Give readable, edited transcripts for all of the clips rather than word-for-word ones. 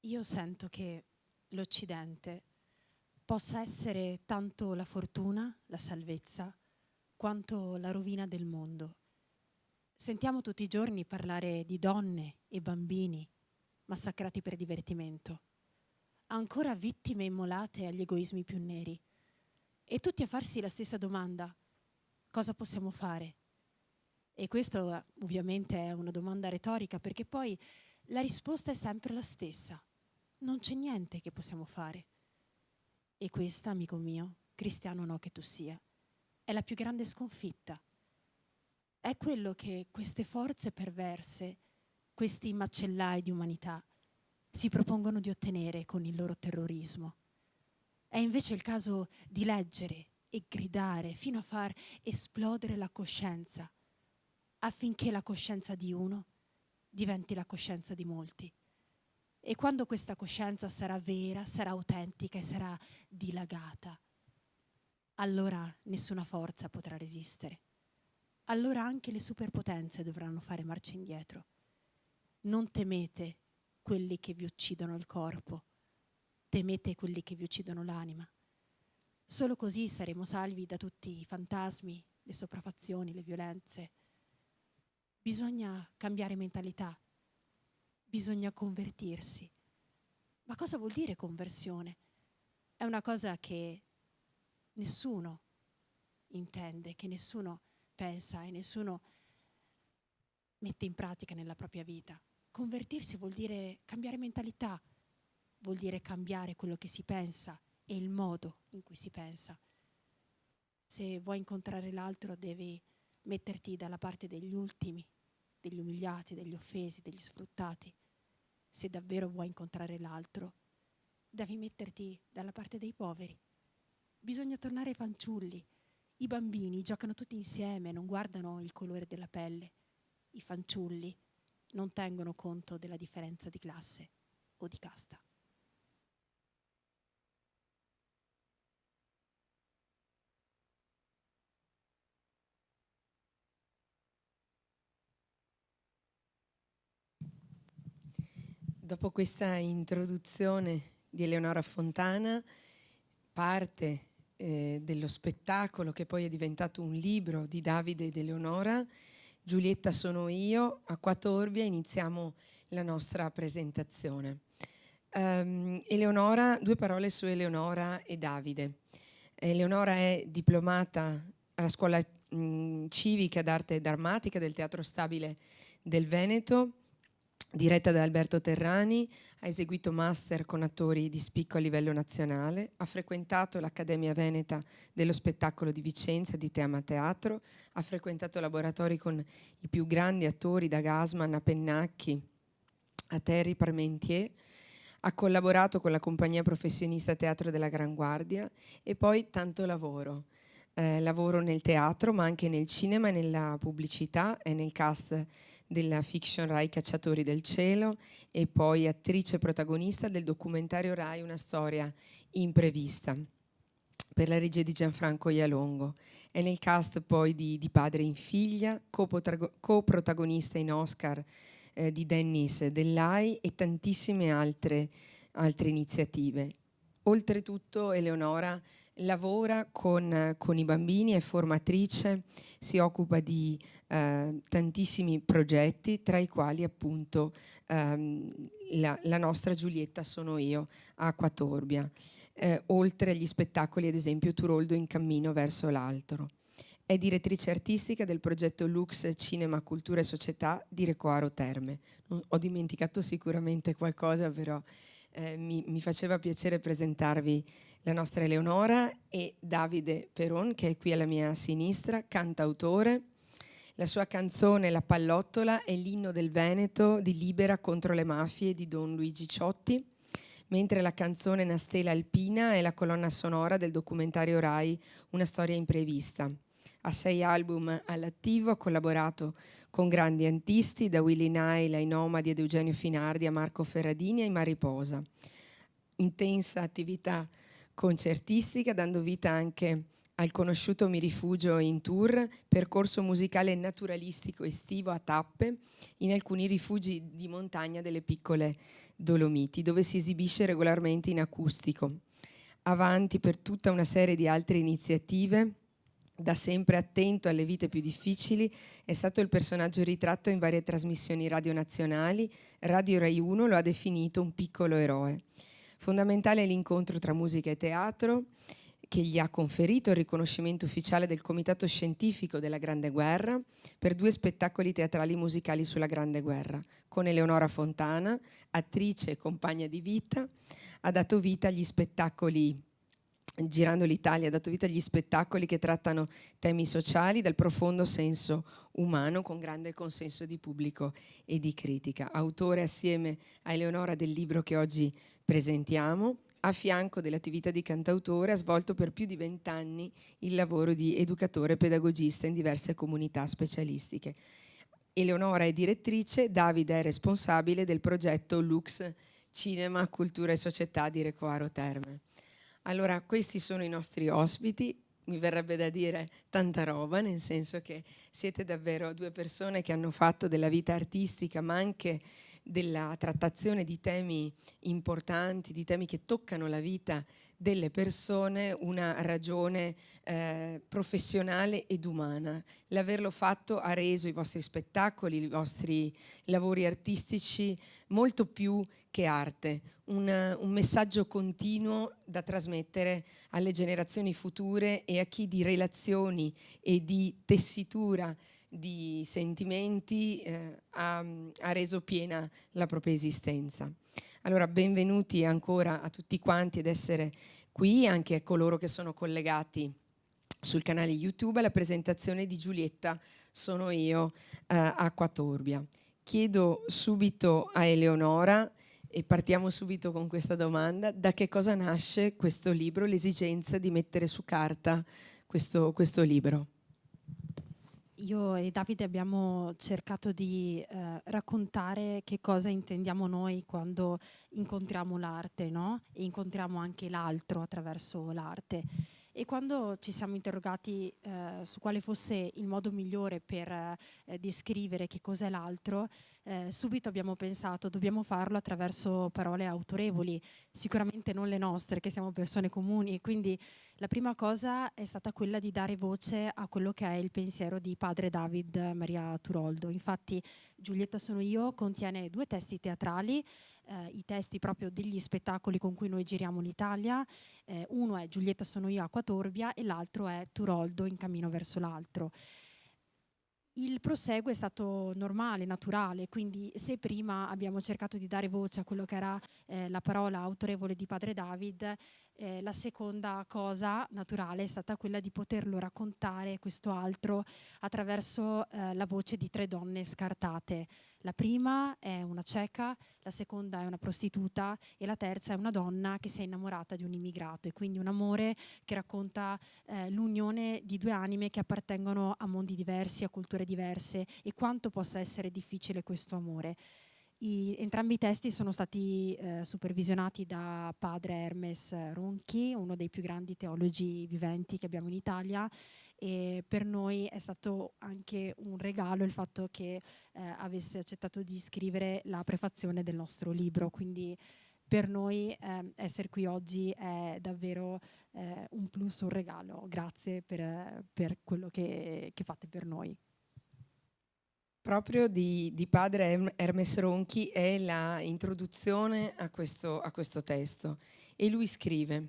Io sento che l'Occidente possa essere tanto la fortuna, la salvezza, quanto la rovina del mondo. Sentiamo tutti i giorni parlare di donne e bambini massacrati per divertimento, ancora vittime immolate agli egoismi più neri, e tutti a farsi la stessa domanda: cosa possiamo fare? E questo ovviamente è una domanda retorica, perché poi la risposta è sempre la stessa: non c'è niente che possiamo fare. E questa, amico mio, cristiano no che tu sia, è la più grande sconfitta. È quello che queste forze perverse, questi macellai di umanità, si propongono di ottenere con il loro terrorismo. È invece il caso di leggere e gridare fino a far esplodere la coscienza, affinché la coscienza di uno diventi la coscienza di molti. E quando questa coscienza sarà vera, sarà autentica e sarà dilagata, allora nessuna forza potrà resistere. Allora anche le superpotenze dovranno fare marcia indietro. Non temete quelli che vi uccidono il corpo, temete quelli che vi uccidono l'anima. Solo così saremo salvi da tutti i fantasmi, le sopraffazioni, le violenze. Bisogna cambiare mentalità, bisogna convertirsi. Ma cosa vuol dire conversione? È una cosa che nessuno intende, che nessuno pensa e nessuno mette in pratica nella propria vita. Convertirsi vuol dire cambiare mentalità, vuol dire cambiare quello che si pensa e il modo in cui si pensa. Se vuoi incontrare l'altro devi metterti dalla parte degli ultimi, degli umiliati, degli offesi, degli sfruttati. Se davvero vuoi incontrare l'altro, devi metterti dalla parte dei poveri. Bisogna tornare ai fanciulli. I bambini giocano tutti insieme, non guardano il colore della pelle. I fanciulli non tengono conto della differenza di classe o di casta. Dopo questa introduzione di Eleonora Fontana, parte dello spettacolo che poi è diventato un libro di Davide ed Eleonora, Giulietta sono io, a Quatorbia iniziamo la nostra presentazione. Eleonora, due parole su Eleonora e Davide. Eleonora è diplomata alla scuola civica d'arte drammatica del Teatro Stabile del Veneto, diretta da Alberto Terrani, ha eseguito master con attori di spicco a livello nazionale, ha frequentato l'Accademia Veneta dello Spettacolo di Vicenza di Teama Teatro, ha frequentato laboratori con i più grandi attori da Gassman a Pennacchi a Terry Parmentier, ha collaborato con la compagnia professionista Teatro della Gran Guardia e poi tanto lavoro. Lavoro nel teatro ma anche nel cinema e nella pubblicità e nel cast della fiction Rai Cacciatori del Cielo e poi attrice protagonista del documentario Rai Una storia imprevista per la regia di Gianfranco Ialongo. È nel cast poi di Padre in figlia, coprotagonista in Oscar di Dennis Dell'Ai e tantissime altre iniziative. Oltretutto Eleonora lavora con i bambini, è formatrice, si occupa di tantissimi progetti, tra i quali appunto la nostra Giulietta sono io a Quatorbia, oltre agli spettacoli ad esempio Turoldo in cammino verso l'altro. È direttrice artistica del progetto Lux Cinema, Cultura e Società di Recoaro Terme. Ho dimenticato sicuramente qualcosa, però mi faceva piacere presentarvi la nostra Eleonora e Davide Peron, che è qui alla mia sinistra, cantautore. La sua canzone La pallottola è l'inno del Veneto di Libera contro le mafie di Don Luigi Ciotti, mentre la canzone Nastela Alpina è la colonna sonora del documentario Rai Una storia imprevista. Ha 6 album all'attivo, ha collaborato con grandi artisti, da Willy Nile ai Nomadi ed Eugenio Finardi a Marco Ferradini ai Mariposa. Intensa attività concertistica, dando vita anche Al conosciuto Mi rifugio in tour, percorso musicale naturalistico estivo a tappe in alcuni rifugi di montagna delle piccole Dolomiti, dove si esibisce regolarmente in acustico. Avanti per tutta una serie di altre iniziative. Da sempre attento alle vite più difficili, è stato il personaggio ritratto in varie trasmissioni radionazionali. Radio Rai 1 lo ha definito un piccolo eroe. Fondamentale è l'incontro tra musica e teatro, che gli ha conferito il riconoscimento ufficiale del Comitato Scientifico della Grande Guerra per 2 spettacoli teatrali musicali sulla Grande Guerra. Con Eleonora Fontana, attrice e compagna di vita, ha dato vita agli spettacoli, girando l'Italia, ha dato vita agli spettacoli che trattano temi sociali dal profondo senso umano, con grande consenso di pubblico e di critica. Autore assieme a Eleonora del libro che oggi presentiamo. A fianco dell'attività di cantautore ha svolto per più di 20 anni il lavoro di educatore e pedagogista in diverse comunità specialistiche. Eleonora è direttrice, Davide è responsabile del progetto Lux Cinema, Cultura e Società di Recoaro Terme. Allora, questi sono i nostri ospiti. Mi verrebbe da dire tanta roba, nel senso che siete davvero 2 persone che hanno fatto della vita artistica, ma anche della trattazione di temi importanti, di temi che toccano la vita delle persone, una ragione professionale ed umana. L'averlo fatto ha reso i vostri spettacoli, i vostri lavori artistici molto più che arte, un messaggio continuo da trasmettere alle generazioni future e a chi di relazioni e di tessitura di sentimenti ha reso piena la propria esistenza. Allora, benvenuti ancora a tutti quanti ad essere qui, anche a coloro che sono collegati sul canale YouTube, alla presentazione di Giulietta Sono io, Acqua Torbia. Chiedo subito a Eleonora, e partiamo subito con questa domanda: da che cosa nasce questo libro, l'esigenza di mettere su carta questo libro? Io e Davide abbiamo cercato di raccontare che cosa intendiamo noi quando incontriamo l'arte, no? E incontriamo anche l'altro attraverso l'arte. E quando ci siamo interrogati su quale fosse il modo migliore per descrivere che cos'è l'altro, subito abbiamo pensato dobbiamo farlo attraverso parole autorevoli, sicuramente non le nostre, che siamo persone comuni, e quindi la prima cosa è stata quella di dare voce a quello che è il pensiero di padre David Maria Turoldo. Infatti Giulietta Sono io contiene 2 testi teatrali, i testi proprio degli spettacoli con cui noi giriamo l'Italia. Uno è Giulietta Sono io, Acqua Torbia, e l'altro è Turoldo in cammino verso l'altro. Il proseguo è stato normale, naturale, quindi se prima abbiamo cercato di dare voce a quello che era la parola autorevole di padre David, la seconda cosa naturale è stata quella di poterlo raccontare, questo altro, attraverso la voce di 3 donne scartate. La prima è una cieca, la seconda è una prostituta e la terza è una donna che si è innamorata di un immigrato, e quindi un amore che racconta l'unione di 2 anime che appartengono a mondi diversi, a culture diverse, e quanto possa essere difficile questo amore. Entrambi i testi sono stati supervisionati da padre Hermes Ronchi, uno dei più grandi teologi viventi che abbiamo in Italia, e per noi è stato anche un regalo il fatto che avesse accettato di scrivere la prefazione del nostro libro, quindi per noi essere qui oggi è davvero un plus, un regalo. Grazie per quello che fate per noi. Proprio di padre Hermes Ronchi è la introduzione a questo testo, e lui scrive: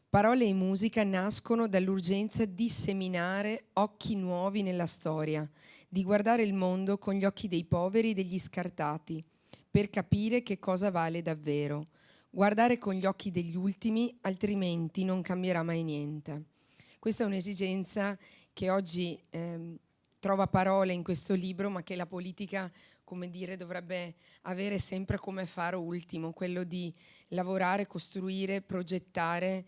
parole e musica nascono dall'urgenza di seminare occhi nuovi nella storia, di guardare il mondo con gli occhi dei poveri e degli scartati, per capire che cosa vale davvero. Guardare con gli occhi degli ultimi, altrimenti non cambierà mai niente. Questa è un'esigenza che oggi trova parole in questo libro, ma che la politica, come dire, dovrebbe avere sempre come faro ultimo, quello di lavorare, costruire, progettare,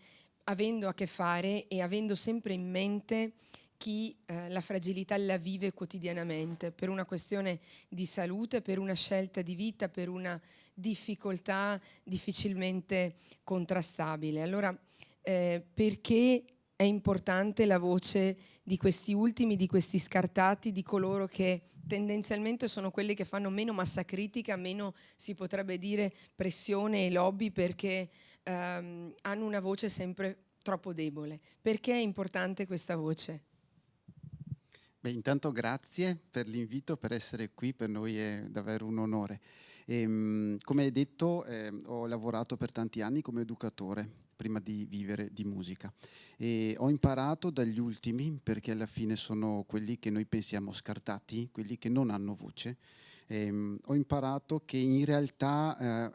avendo a che fare e avendo sempre in mente chi la fragilità la vive quotidianamente, per una questione di salute, per una scelta di vita, per una difficoltà difficilmente contrastabile. Allora, perché è importante la voce di questi ultimi, di questi scartati, di coloro che tendenzialmente sono quelli che fanno meno massa critica, meno, si potrebbe dire, pressione e lobby, perché hanno una voce sempre troppo debole. Perché è importante questa voce? Beh, intanto grazie per l'invito, per essere qui, per noi è davvero un onore. Come hai detto, ho lavorato per tanti anni come educatore prima di vivere di musica e ho imparato dagli ultimi, perché alla fine sono quelli che noi pensiamo scartati, quelli che non hanno voce. Ho imparato che in realtà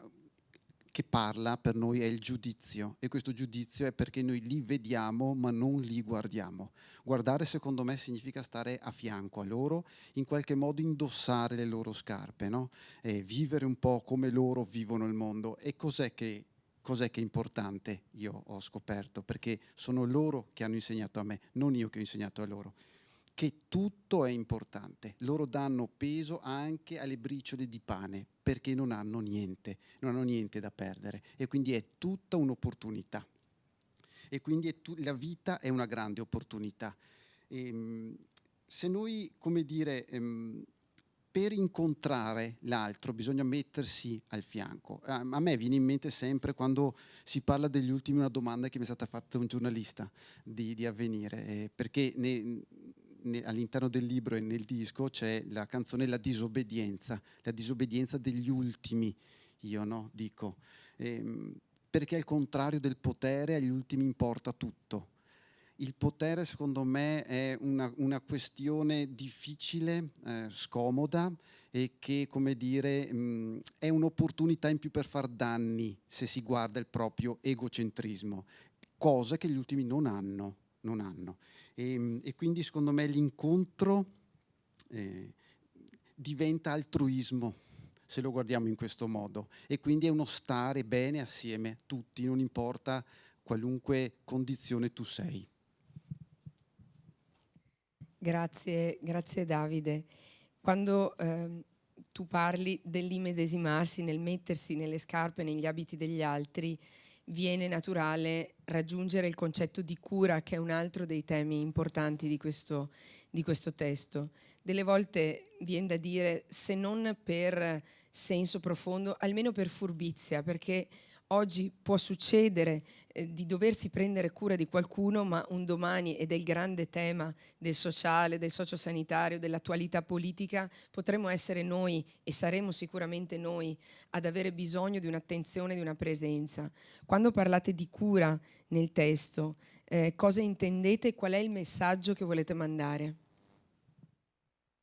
che parla per noi è il giudizio, e questo giudizio è perché noi li vediamo ma non li guardiamo. Guardare, secondo me, significa stare a fianco a loro, in qualche modo indossare le loro scarpe, no? E vivere un po' come loro vivono il mondo. E cos'è che è importante, io ho scoperto, perché sono loro che hanno insegnato a me, non io che ho insegnato a loro, che tutto è importante. Loro danno peso anche alle briciole di pane, perché non hanno niente da perdere, e quindi è tutta un'opportunità. E quindi la vita è una grande opportunità. Se noi, come dire, per incontrare l'altro bisogna mettersi al fianco. A me viene in mente sempre, quando si parla degli ultimi, una domanda che mi è stata fatta da un giornalista di Avvenire, perché all'interno del libro e nel disco c'è la canzone la disobbedienza degli ultimi, io no, dico, perché al contrario del potere agli ultimi importa tutto. Il potere, secondo me, è una questione difficile, scomoda, e che, come dire, è un'opportunità in più per far danni se si guarda il proprio egocentrismo, cosa che gli ultimi non hanno. E quindi, secondo me, l'incontro diventa altruismo, se lo guardiamo in questo modo, e quindi è uno stare bene assieme tutti, non importa qualunque condizione tu sei. Grazie, grazie Davide. Quando tu parli dell'immedesimarsi, nel mettersi nelle scarpe, negli abiti degli altri, viene naturale raggiungere il concetto di cura, che è un altro dei temi importanti di questo testo. Delle volte viene da dire, se non per senso profondo, almeno per furbizia, perché oggi può succedere di doversi prendere cura di qualcuno, ma un domani, ed è il grande tema del sociale, del sociosanitario, dell'attualità politica, potremo essere noi, e saremo sicuramente noi, ad avere bisogno di un'attenzione, di una presenza. Quando parlate di cura nel testo, cosa intendete e qual è il messaggio che volete mandare?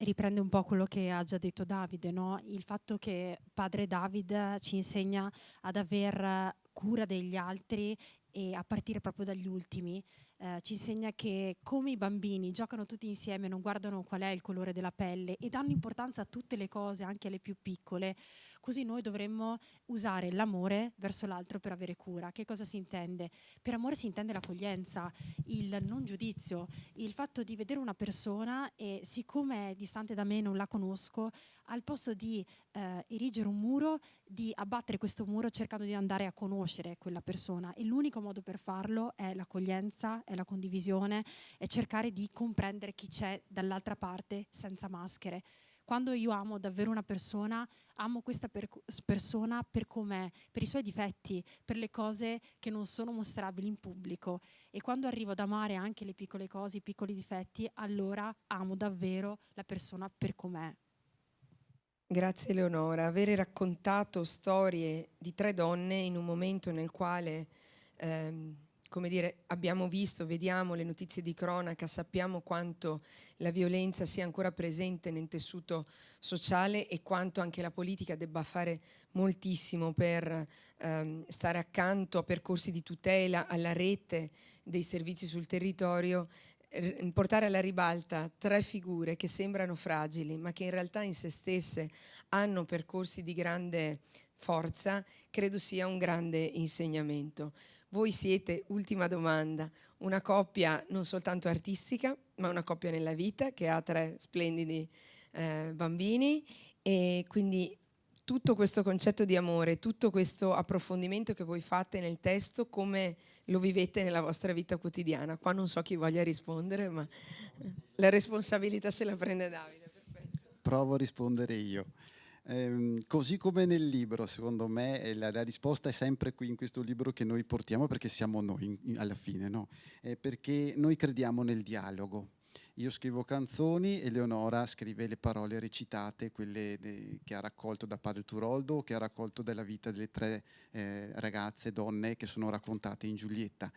Riprende un po' quello che ha già detto Davide, no? Il fatto che padre David ci insegna ad aver cura degli altri, e a partire proprio dagli ultimi. Ci insegna che, come i bambini giocano tutti insieme, non guardano qual è il colore della pelle e danno importanza a tutte le cose, anche alle più piccole, così noi dovremmo usare l'amore verso l'altro per avere cura. Che cosa si intende? Per amore si intende l'accoglienza, il non giudizio, il fatto di vedere una persona e, siccome è distante da me, non la conosco, al posto di erigere un muro, di abbattere questo muro cercando di andare a conoscere quella persona. E l'unico modo per farlo è l'accoglienza, è la condivisione, è cercare di comprendere chi c'è dall'altra parte senza maschere. Quando io amo davvero una persona, amo questa persona per com'è, per i suoi difetti, per le cose che non sono mostrabili in pubblico. E quando arrivo ad amare anche le piccole cose, i piccoli difetti, allora amo davvero la persona per com'è. Grazie Eleonora. Avere raccontato storie di 3 donne in un momento nel quale, come dire, abbiamo visto, vediamo le notizie di cronaca, sappiamo quanto la violenza sia ancora presente nel tessuto sociale e quanto anche la politica debba fare moltissimo per stare accanto a percorsi di tutela, alla rete dei servizi sul territorio. Portare alla ribalta 3 figure che sembrano fragili, ma che in realtà in se stesse hanno percorsi di grande forza, credo sia un grande insegnamento. Voi siete, ultima domanda, una coppia non soltanto artistica, ma una coppia nella vita, che ha 3 splendidi bambini, e quindi tutto questo concetto di amore, tutto questo approfondimento che voi fate nel testo, come lo vivete nella vostra vita quotidiana? Qua non so chi voglia rispondere, ma la responsabilità se la prende Davide. Perfetto. Provo a rispondere io. Così come nel libro, secondo me, la risposta è sempre qui in questo libro che noi portiamo, perché siamo noi alla fine, no? Perché noi crediamo nel dialogo. Io scrivo canzoni e Leonora scrive le parole recitate, quelle che ha raccolto da Padre Turoldo, che ha raccolto dalla vita delle 3 ragazze, donne che sono raccontate in Giulietta.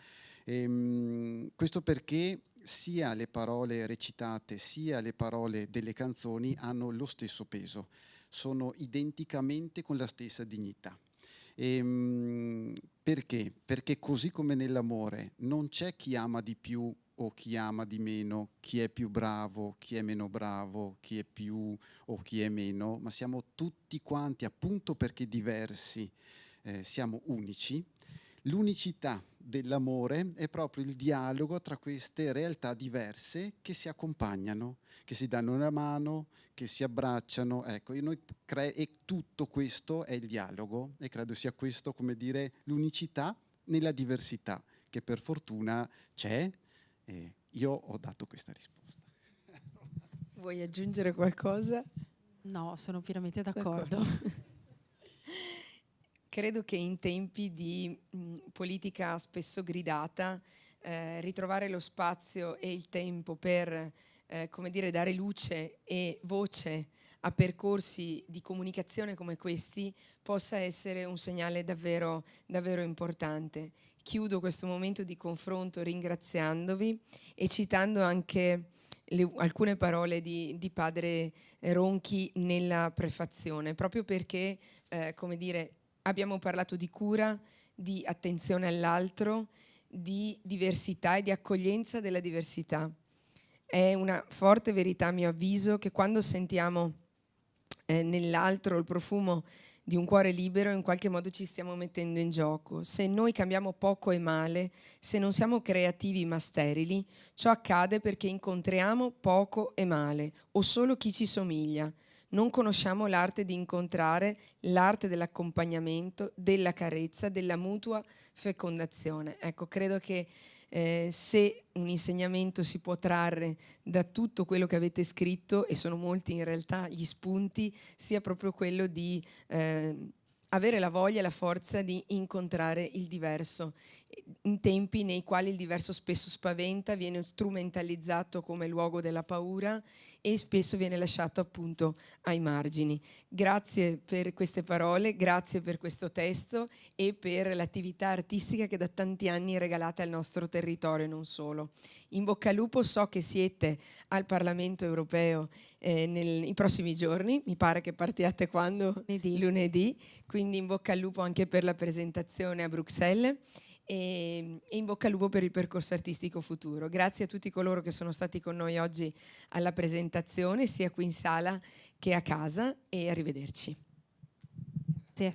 Questo perché sia le parole recitate sia le parole delle canzoni hanno lo stesso peso, sono identicamente con la stessa dignità. Perché? Perché così come nell'amore non c'è chi ama di più o chi ama di meno, chi è più bravo, chi è meno bravo, chi è più o chi è meno, ma siamo tutti quanti, appunto perché diversi, siamo unici. L'unicità dell'amore è proprio il dialogo tra queste realtà diverse che si accompagnano, che si danno una mano, che si abbracciano. Ecco, e tutto questo è il dialogo, e credo sia questo, come dire, l'unicità nella diversità, che per fortuna c'è. Io ho dato questa risposta. Vuoi aggiungere qualcosa? No, sono pienamente d'accordo. Credo che in tempi di politica spesso gridata, ritrovare lo spazio e il tempo per come dire, dare luce e voce a percorsi di comunicazione come questi possa essere un segnale davvero, davvero importante. Chiudo questo momento di confronto ringraziandovi e citando anche alcune parole di padre Ronchi nella prefazione, proprio perché, come dire, abbiamo parlato di cura, di attenzione all'altro, di diversità e di accoglienza della diversità. È una forte verità, a mio avviso, che quando sentiamo nell'altro il profumo di un cuore libero, in qualche modo ci stiamo mettendo in gioco. Se noi cambiamo poco e male, se non siamo creativi ma sterili, ciò accade perché incontriamo poco e male, o solo chi ci somiglia. Non conosciamo l'arte di incontrare, l'arte dell'accompagnamento, della carezza, della mutua fecondazione. Ecco, credo che se un insegnamento si può trarre da tutto quello che avete scritto, e sono molti in realtà gli spunti, sia proprio quello di avere la voglia e la forza di incontrare il diverso, in tempi nei quali il diverso spesso spaventa, viene strumentalizzato come luogo della paura e spesso viene lasciato appunto ai margini. Grazie per queste parole, grazie per questo testo e per l'attività artistica che da tanti anni regalate al nostro territorio e non solo. In bocca al lupo, so che siete al Parlamento europeo nei prossimi giorni, mi pare che partiate quando? Lunedì, quindi in bocca al lupo anche per la presentazione a Bruxelles e in bocca al lupo per il percorso artistico futuro. Grazie a tutti coloro che sono stati con noi oggi alla presentazione, sia qui in sala che a casa, e arrivederci. Sì.